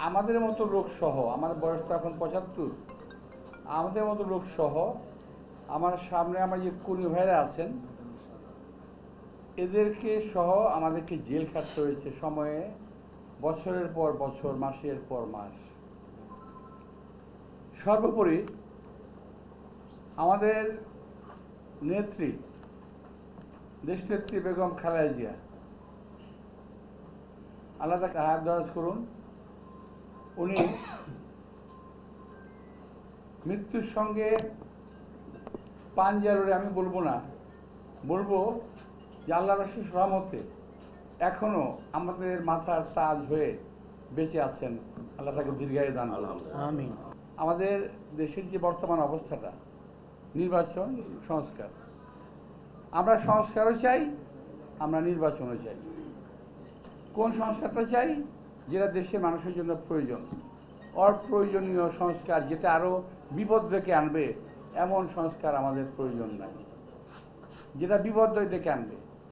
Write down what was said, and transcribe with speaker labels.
Speaker 1: আমাদের মতো লোক সহ, আমাদের বয়স তো এখন ৭৫, আমাদের মতো লোক সহ আমার সামনে আমার যে কর্মী ভাইরা আছেন এদেরকে সহ আমাদেরকে জেল খাটতে হয়েছে সময়ে, বছরের পর বছর, মাসের পর মাস। সর্বোপরি আমাদের নেত্রী, দেশনেত্রী বেগম খালেদা জিয়া, আল্লাহ তাকে হায়াত দরাজ করুন। উনি মৃত্যুর সঙ্গে পাঞ্জা লড়ে, আমি বলবো না, বলবো যে আল্লাহ রাসূলের রহমতে এখনো আমাদের মাথার তাজ হয়ে বেঁচে আছেন। আল্লাহ তাকে দীর্ঘায়ু দান করুন।
Speaker 2: আমিন।
Speaker 1: আমাদের দেশের যে বর্তমান অবস্থাটা, নির্বাচন, সংস্কার, আমরা সংস্কারও চাই, আমরা নির্বাচনও চাই। কোন সংস্কারটা চাই? যেটা দেশের মানুষের জন্য প্রয়োজন। অপ্রয়োজনীয় সংস্কার যেটা আরও বিপদ ডেকে আনবে, এমন সংস্কার আমাদের প্রয়োজন নাই, যেটা বিপদ ডেকে আনবে।